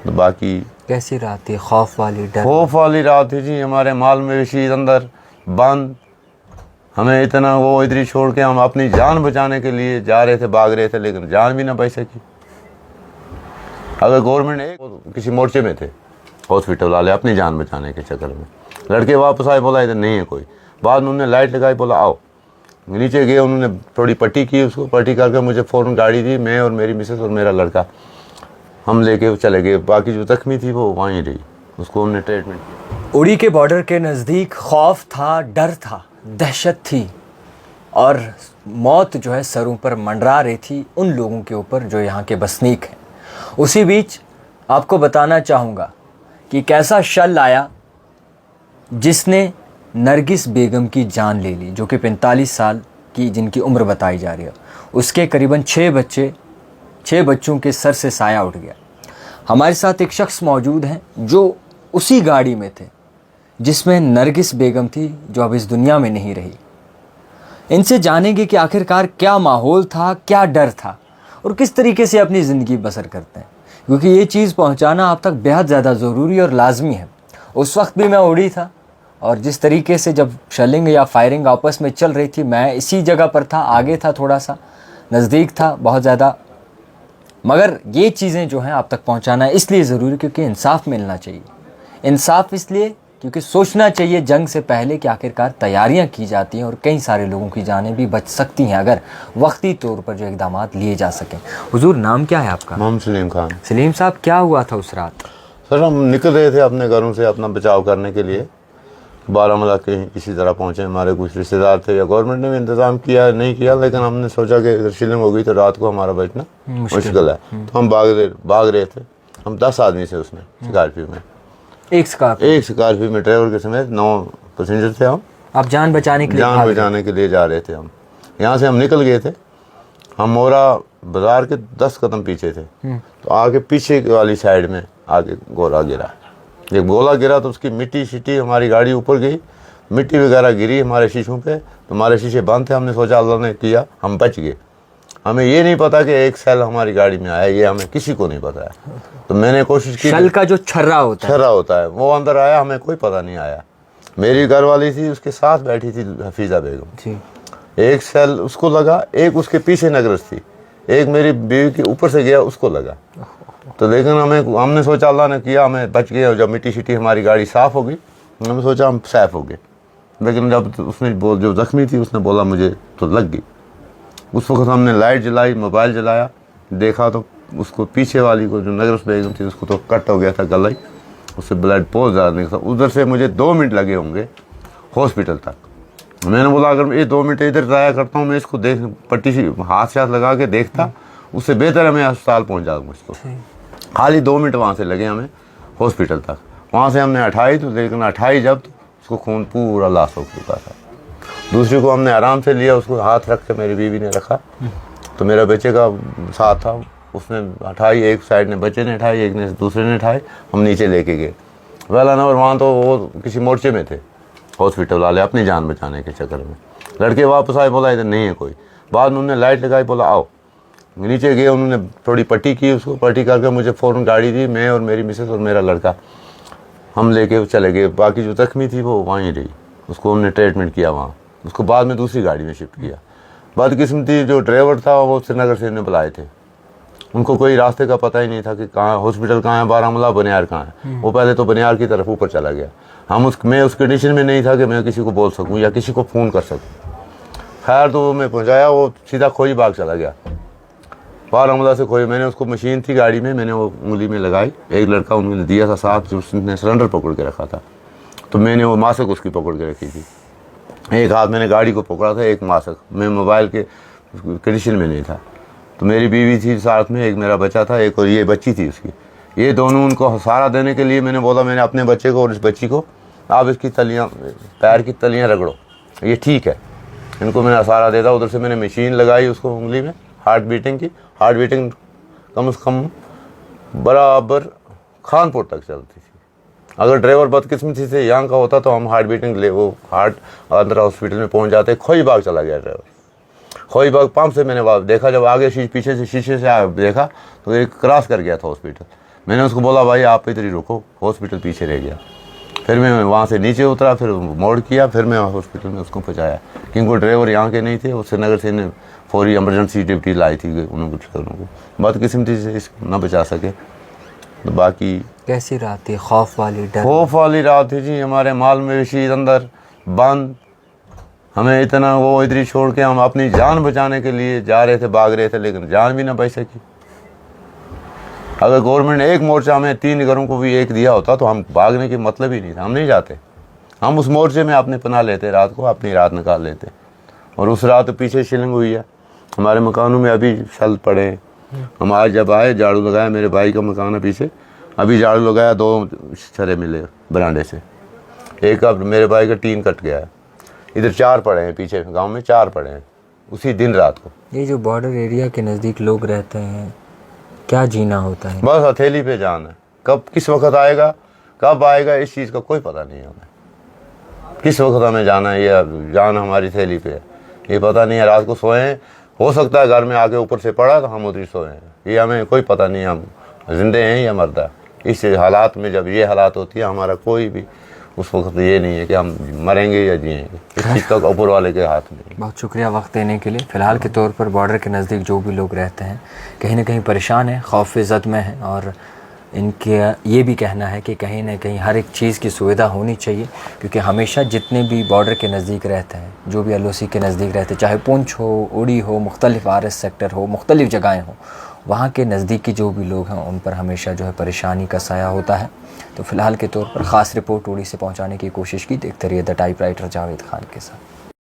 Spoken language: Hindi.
तो बाकी कैसी रात थी? खौफ वाली, डर? खौफ वाली रात थी जी। हमारे माल मवेशी अंदर बंद, हमें इतना वो इधर ही छोड़ के हम अपनी जान बचाने के लिए जा रहे थे, भाग रहे थे, लेकिन जान भी ना बच सकी। अगर गवर्नमेंट ने किसी मोर्चे में थे, हॉस्पिटल वाले अपनी जान बचाने के चक्कर में, लड़के वापस आए, बोला इधर नहीं है कोई। बाद में उन्होंने लाइट लगाई, बोला आओ। नीचे गए, उन्होंने थोड़ी पट्टी की, उसको पट्टी करके मुझे फ़ौरन गाड़ी दी। मैं और मेरी मिसेस और मेरा लड़का हम लेके चले गए। बाकी जो जख्मी थी वो वहीं रही, उसको हमने ट्रीटमेंट किया। उड़ी के बॉर्डर के नज़दीक खौफ था, डर था, दहशत थी और मौत जो है सरों पर मंडरा रही थी उन लोगों के ऊपर जो यहाँ के बसनीक हैं। उसी बीच आपको बताना चाहूँगा कि कैसा शल आया जिसने नरगिस बेगम की जान ले ली, जो कि 45 साल की जिनकी उम्र बताई जा रही है। उसके करीबन 6 बच्चों के सर से साया उठ गया। हमारे साथ एक शख्स मौजूद हैं जो उसी गाड़ी में थे जिसमें नरगिस बेगम थी, जो अब इस दुनिया में नहीं रही। इनसे जानेंगे कि आखिरकार क्या माहौल था, क्या डर था और किस तरीके से अपनी ज़िंदगी बसर करते हैं, क्योंकि ये चीज़ पहुंचाना आप तक बेहद ज़्यादा ज़रूरी और लाजमी है। उस वक्त भी मैं उड़ी था और जिस तरीके से जब शेलिंग या फायरिंग आपस में चल रही थी, मैं इसी जगह पर था, आगे था, थोड़ा सा नज़दीक था, बहुत ज़्यादा। मगर ये चीज़ें जो हैं आप तक पहुंचाना इसलिए ज़रूरी क्योंकि इंसाफ मिलना चाहिए। इंसाफ इसलिए क्योंकि सोचना चाहिए जंग से पहले कि आखिरकार तैयारियां की जाती हैं और कई सारे लोगों की जानें भी बच सकती हैं अगर वक्ती तौर पर जो इक़दाम लिए जा सकें। हुजूर, नाम क्या है आपका? मोहम्मद सलीम खान। सलीम साहब, क्या हुआ था उस रात? सर, हम निकल रहे थे अपने घरों से अपना बचाव करने के लिए, बारामूला के किसी तरह पहुँचे। हमारे कुछ रिश्तेदार थे, या गवर्नमेंट ने भी इंतज़ाम किया नहीं किया, लेकिन हमने सोचा कि अगर शिलिंग हो गई तो रात को हमारा बचना मुश्किल है। तो हम भाग रहे थे। हम 10 आदमी थे उसमें, स्कॉर्पियो में। एक स्कॉर्पियो में ड्राइवर के समेत 9 पैसेंजर थे हम। आप जान बचाने के लिए जा रहे थे हम। यहाँ से हम निकल गए थे। हम मोरा बाजार के 10 कदम पीछे थे, तो आगे पीछे वाली साइड में आगे गोला गिरा। जब गोला गिरा तो उसकी मिट्टी शिट्टी हमारी गाड़ी ऊपर गई, मिट्टी वगैरह गिरी हमारे शीशों पे, तो हमारे शीशे बंद थे। हमने सोचा अल्लाह ने किया, हम बच गए। हमें ये नहीं पता कि एक सेल हमारी गाड़ी में आया, ये हमें किसी को नहीं पता है। तो मैंने कोशिश की, सेल का जो छर्रा होता है वो अंदर आया, हमें कोई पता नहीं आया। मेरी घरवाली थी, उसके साथ बैठी थी हफीज़ा बेगम। एक सेल उसको लगा, एक उसके पीछे नगरस थी, एक मेरी बीवी के ऊपर से गया, उसको लगा। तो लेकिन हमने सोचा अल्लाह ने किया, हमें बच गए। और जब मिट्टी शिट्टी हमारी गाड़ी साफ़ हो गई, हमने सोचा हम सेफ हो गए। लेकिन जब उसने जो ज़ख्मी थी उसने बोला मुझे तो लग गई। उस वक्त हमने लाइट जलाई, मोबाइल जलाया, देखा तो उसको पीछे वाली को जो नगरस बेगम थी उसको तो कट हो गया था गला ही, उससे ब्लड बहुत ज़्यादा निकला। उधर से मुझे 2 मिनट लगे होंगे हॉस्पिटल तक। मैंने बोला अगर मैं ये 2 मिनट इधर जाया करता हूँ, मैं इसको देख पट्टी से हाथ लगा के देखता, उससे बेहतर है मैं अस्पताल पहुँच जाऊँगा। इसको खाली 2 मिनट वहाँ से लगे हमें हॉस्पिटल तक। वहाँ से हमने 28, तो लेकिन 28 जब उसको खून पूरा लॉस हो चुका था। दूसरी को हमने आराम से लिया, उसको हाथ रख के मेरी बीवी ने रखा, तो मेरा बच्चे का साथ था, उसने उठाई, एक साइड ने बच्चे ने उठाई, एक ने दूसरे ने उठाई, हम नीचे लेके गए। वेल नंबर वहाँ तो वो किसी मोर्चे में थे, हॉस्पिटल वाले अपनी जान बचाने के चक्कर में। लड़के वापस आए, बोला इधर नहीं है कोई। बाद में उन्होंने लाइट लगाई, बोला आओ। नीचे गए, उन्होंने थोड़ी पट्टी की, उसको पट्टी करके मुझे फ़ौरन गाड़ी दी। मैं और मेरी मिसेस और मेरा लड़का हम लेके चले गए। बाकी जो जख्मी थी वो वहीं रही, उसको हमने ट्रीटमेंट किया वहाँ। उसको बाद में दूसरी गाड़ी में शिफ्ट किया। बदकिस्मती जो ड्राइवर था वो श्रीनगर से इन्हें बुलाए थे, उनको कोई रास्ते का पता ही नहीं था कि कहाँ हॉस्पिटल कहाँ है, बारामूला बनियार कहाँ है। वो पहले तो बनियार की तरफ ऊपर चला गया। मैं उस कंडीशन में नहीं था कि मैं किसी को बोल सकूँ या किसी को फ़ोन कर सकूँ। खैर तो मैं पहुँचाया, वो सीधा खोई बाग चला गया, बारामूला से खोई। मैंने उसको मशीन थी गाड़ी में, मैंने वो उंगली में लगाई। एक लड़का उन्होंने दिया था साथ, जो उसने सिलेंडर पकड़ के रखा था, तो मैंने वो मास्क उसकी पकड़ के रखी थी। एक हाथ मैंने गाड़ी को पकड़ा था, एक मास्क। मैं मोबाइल के कंडीशन में नहीं था। तो मेरी बीवी थी साथ में, एक मेरा बच्चा था, एक और ये बच्ची थी उसकी। ये दोनों उनको सहारा देने के लिए मैंने बोला, मैंने अपने बच्चे को और इस बच्ची को, आप इसकी तलियाँ, पैर की तलियाँ रगड़ो, ये ठीक है। इनको मैंने सहारा देता। उधर से मैंने मशीन लगाई उसको उंगली में, हार्ट बीटिंग की। हार्ट बीटिंग कम से कम बराबर खानपुर तक चलती थी। अगर ड्राइवर बदकिस्मती से यहाँ का होता तो हम हार्ट बीटिंग वो हार्ट आंध्रा हॉस्पिटल में पहुँच जाते। खोई बाग चला गया ड्राइवर। खोई बाग पंप से मैंने देखा, जब आगे पीछे से शीशे से देखा तो एक क्रॉस कर गया था हॉस्पिटल। मैंने उसको बोला भाई आप इधर ही रुको, हॉस्पिटल पीछे रह गया। फिर मैं वहाँ से नीचे उतरा, फिर मोड़ किया, फिर मैं हॉस्पिटल में उसको पहुँचाया, क्योंकि वो ड्राइवर यहाँ के नहीं थे, वो श्रीनगर से इन्हें फौरी एमरजेंसी ड्यूटी लाई थी उनको बदकिस्मती से इसको ना बचा सके। तो बाकी कैसी रात थी? खौफ वाली, डर? खौफ वाली रात थी जी। हमारे माल मवेशी अंदर बंद, हमें इतना वो इधर ही छोड़ के हम अपनी जान बचाने के लिए जा रहे थे, भाग रहे थे, लेकिन जान भी ना बच सकी। अगर गवर्नमेंट ने एक मोर्चा हमें 3 घरों को भी एक दिया होता तो हम भागने की मतलब ही नहीं था, हम नहीं जाते। हम उस मोर्चे में अपने पना लेते, रात को अपनी रात निकाल लेते। और उस रात पीछे शिलिंग हुई है, हमारे मकानों में अभी शल पड़े हैं। हम आज जब आए झाड़ू लगाया, मेरे भाई का मकान है पीछे, अभी झाड़ू लगाया, 2 छरे मिले बरांडे से। एक अब मेरे भाई का टीन कट गया है। इधर 4 पड़े हैं, पीछे गांव में 4 पड़े हैं उसी दिन रात को। ये जो बॉर्डर एरिया के नज़दीक लोग रहते हैं, क्या जीना होता है? बस हथेली पे जान है, कब किस वक्त आएगा, कब आएगा, इस चीज़ का कोई पता नहीं है हमें। किस वक्त हमें जाना है, ये जान हमारी थैली पे है, ये पता नहीं है। रात को सोए हैं, हो सकता है घर में आके ऊपर से पड़ा तो हम उधर सोए हैं, ये हमें कोई पता नहीं, हम जिंदे हैं या मरदा। इस हालात में जब ये हालात होती है, हमारा कोई भी उस वक्त ये नहीं है कि हम मरेंगे या जिएंगे, इस चीज़ का ऊपर वाले के हाथ में। बहुत शुक्रिया वक्त देने के लिए। फ़िलहाल के तौर पर बॉर्डर के नज़दीक जो भी लोग रहते हैं कहीं ना कहीं परेशान हैं, खौफ ज़द में हैं, और इनके ये भी कहना है कि कहीं ना कहीं हर एक चीज़ की सुविधा होनी चाहिए, क्योंकि हमेशा जितने भी बॉर्डर के नज़दीक रहते हैं, जो भी LOC के नज़दीक रहते हैं, चाहे पुंछ हो, उड़ी हो, मुख्तलिफ RS सेक्टर हो, मुख्तलिफ जगहें हों, वहाँ के नज़दीकी जो भी लोग हैं उन पर हमेशा जो है परेशानी का साया होता है। तो फ़िलहाल के तौर पर ख़ास रिपोर्ट उड़ी से पहुँचाने की कोशिश की। देखते रहिए द टाइपराइटर जावेद खान के साथ।